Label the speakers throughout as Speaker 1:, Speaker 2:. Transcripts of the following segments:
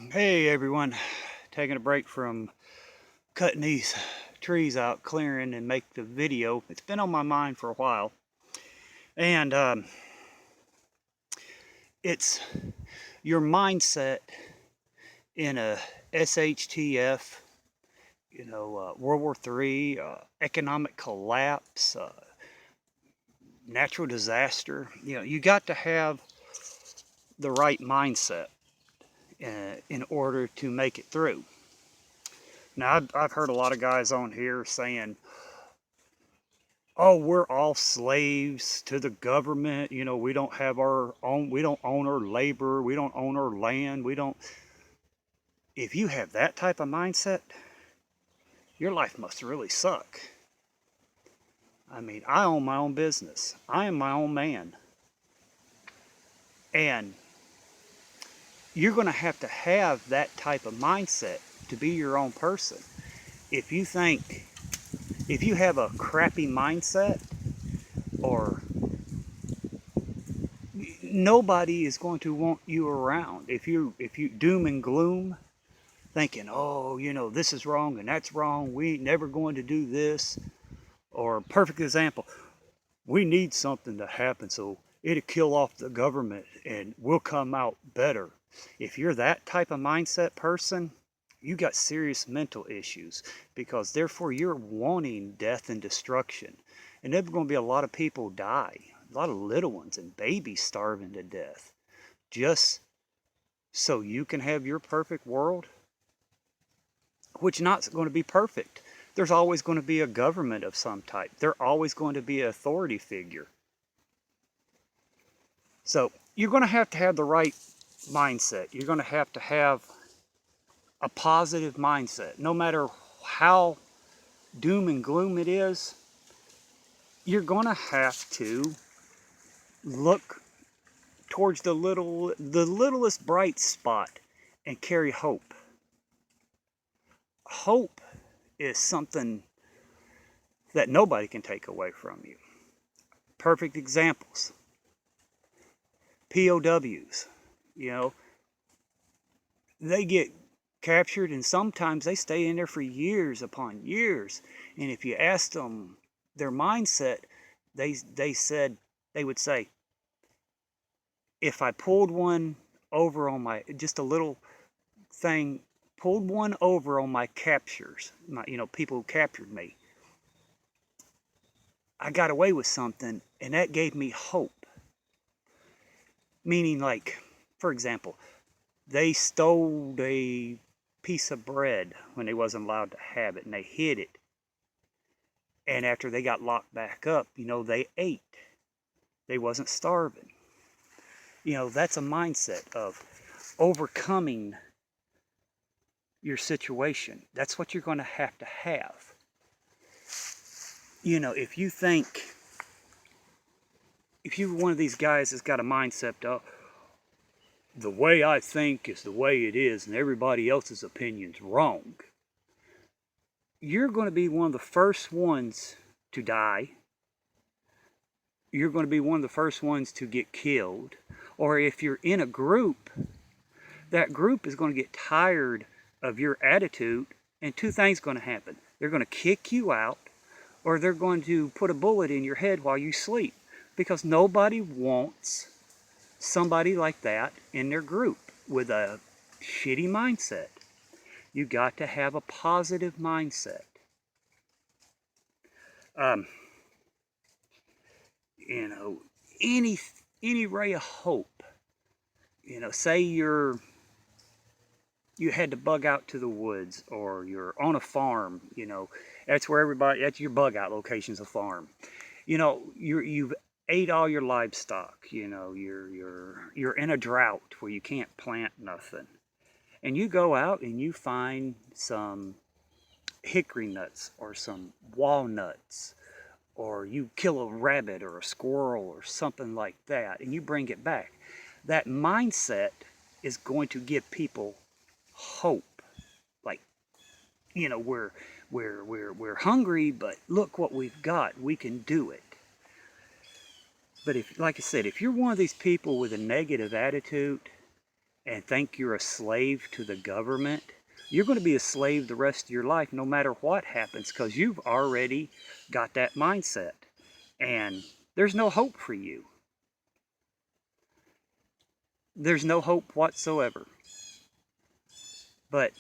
Speaker 1: Hey everyone, taking a break from cutting these trees out, clearing and make the video. It's been on my mind for a while, and it's your mindset in a SHTF, World War III, economic collapse, natural disaster. You got to have the right mindset in order to make it through. Now, I've heard a lot of guys on here saying, oh, we're all slaves to the government. We don't have our own, we don't own our labor, we don't own our land, we don't. If you have that type of mindset, your life must really suck. I mean, I own my own business, I am my own man. And you're going to have that type of mindset to be your own person. If you think, if you have a crappy mindset, or nobody is going to want you around. If you doom and gloom, thinking, oh, this is wrong and that's wrong, we ain't never going to do this. Or, perfect example, we need something to happen so it'll kill off the government and we'll come out better. If you're that type of mindset person, you got serious mental issues, because therefore you're wanting death and destruction. And there's going to be a lot of people die, a lot of little ones and babies starving to death, just so you can have your perfect world, which not going to be perfect. There's always going to be a government of some type. There's always going to be an authority figure. So you're going to have the right mindset. You're going to have a positive mindset. No matter how doom and gloom it is, you're going to have to look towards the littlest bright spot and carry hope. Hope is something that nobody can take away from you. Perfect examples. POWs, they get captured and sometimes they stay in there for years upon years. And if you asked them their mindset, they would say, if I pulled one over on my, just a little thing, pulled one over on my captures, people who captured me, I got away with something, and that gave me hope. Meaning, like, for example, they stole a piece of bread when they wasn't allowed to have it, and they hid it. And after they got locked back up, they ate. They wasn't starving. That's a mindset of overcoming your situation. That's what you're going to have to have. If you think, if you're one of these guys that's got a mindset of, the way I think is the way it is and everybody else's opinion's wrong, you're going to be one of the first ones to die. You're going to be one of the first ones to get killed. Or if you're in a group, that group is going to get tired of your attitude, and two things are going to happen. They're going to kick you out, or they're going to put a bullet in your head while you sleep, because nobody wants somebody like that in their group with a shitty mindset. You got to have a positive mindset. Um, you know, any ray of hope. Say you had to bug out to the woods, or you're on a farm. That's where that's your bug out location's a farm. You've ate all your livestock. You're in a drought where you can't plant nothing, and you go out and you find some hickory nuts or some walnuts, or you kill a rabbit or a squirrel or something like that, and you bring it back. That mindset is going to give people hope. Like, we're hungry, but look what we've got. We can do it. But if, like I said, if you're one of these people with a negative attitude, and think you're a slave to the government, you're going to be a slave the rest of your life no matter what happens, because you've already got that mindset. And there's no hope for you. There's no hope whatsoever. But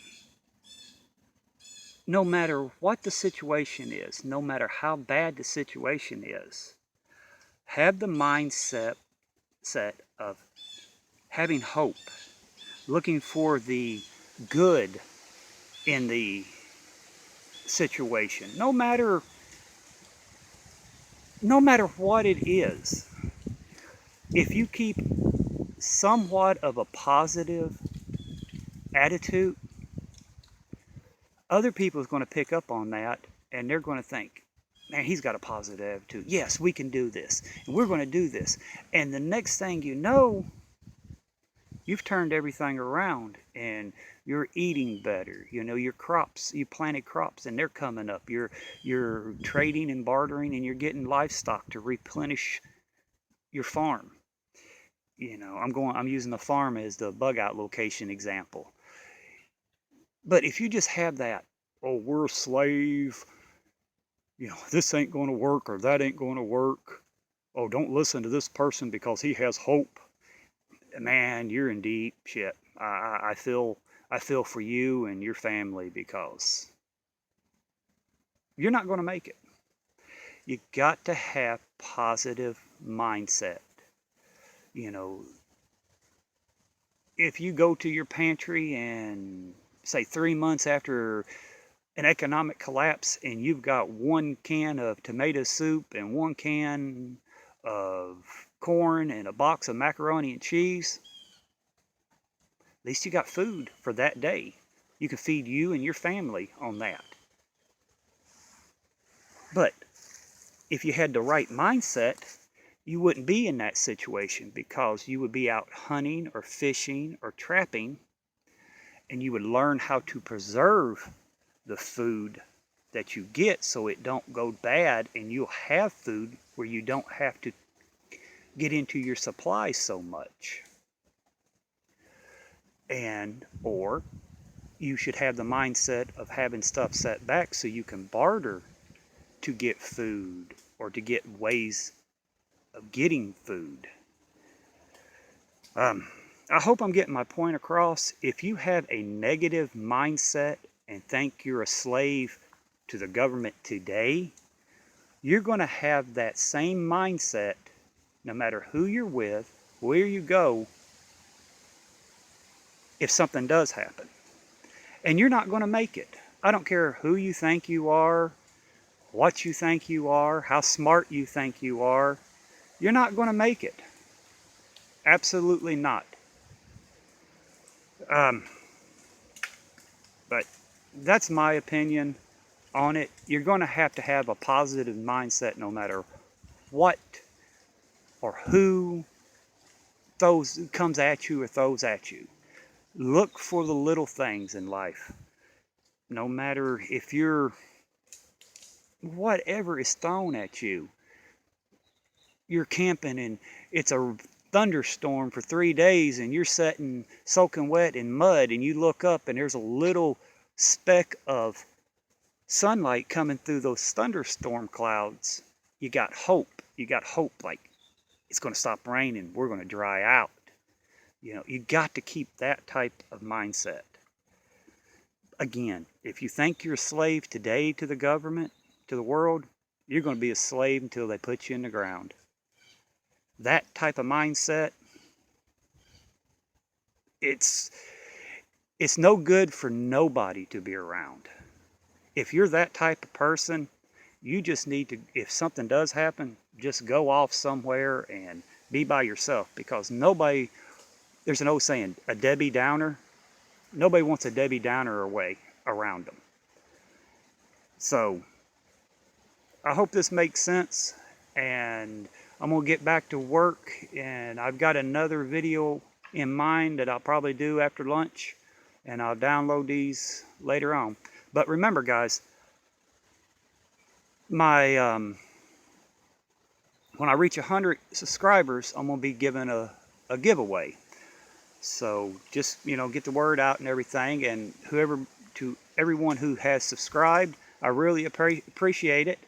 Speaker 1: no matter what the situation is, no matter how bad the situation is, have the mindset of having hope, looking for the good in the situation, no matter what it is. If you keep somewhat of a positive attitude, other people is going to pick up on that, and they're going to think, man, he's got a positive attitude. Yes, we can do this, and we're going to do this. And the next thing you know, you've turned everything around, and you're eating better. You know, your crops, you planted crops, and they're coming up. You're trading and bartering, and you're getting livestock to replenish your farm. You know, I'm using the farm as the bug out location example. But if you just have that, oh, we're a slave, you know, this ain't going to work or that ain't going to work. Oh, don't listen to this person because he has hope. Man, you're in deep shit. I feel for you and your family, because you're not going to make it. You got to have positive mindset. You know, if you go to your pantry and say 3 months after an economic collapse and you've got 1 can of tomato soup and 1 can of corn and a box of macaroni and cheese, at least you got food for that day. You can feed you and your family on that. But if you had the right mindset, you wouldn't be in that situation, because you would be out hunting or fishing or trapping, and you would learn how to preserve the food that you get so it don't go bad, and you'll have food where you don't have to get into your supply so much. And or you should have the mindset of having stuff set back so you can barter to get food, or to get ways of getting food. I hope I'm getting my point across. If you have a negative mindset and think you're a slave to the government today, you're going to have that same mindset no matter who you're with, where you go, if something does happen. And you're not going to make it. I don't care who you think you are, what you think you are, how smart you think you are. You're not going to make it. Absolutely not. But that's my opinion on it. You're going to have a positive mindset no matter what or who comes at you or throws at you. Look for the little things in life. No matter if you're, whatever is thrown at you, you're camping and it's a thunderstorm for 3 days and you're sitting soaking wet in mud, and you look up and there's a little speck of sunlight coming through those thunderstorm clouds. You got hope. You got hope, like it's going to stop raining, we're going to dry out. You know, you got to keep that type of mindset. Again, if you think you're a slave today to the government, to the world, you're going to be a slave until they put you in the ground. That type of mindset, it's no good for nobody to be around. If you're that type of person, you just need to, if something does happen, just go off somewhere and be by yourself, because nobody, there's an old saying, a Debbie Downer. Nobody wants a Debbie Downer around them. So I hope this makes sense, and I'm going to get back to work, and I've got another video in mind that I'll probably do after lunch, and I'll download these later on. But remember, guys, my when I reach 100 subscribers, I'm going to be giving a giveaway. So just, get the word out and everything. And to everyone who has subscribed, I really appreciate it.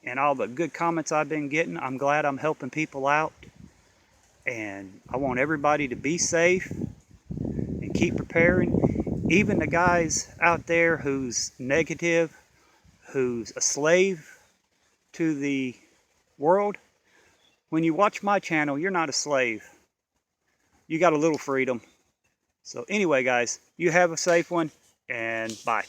Speaker 1: And all the good comments I've been getting, I'm glad I'm helping people out. And I want everybody to be safe and keep preparing. Even the guys out there who's negative, who's a slave to the world, when you watch my channel, you're not a slave. You got a little freedom. So anyway, guys, you have a safe one, and bye.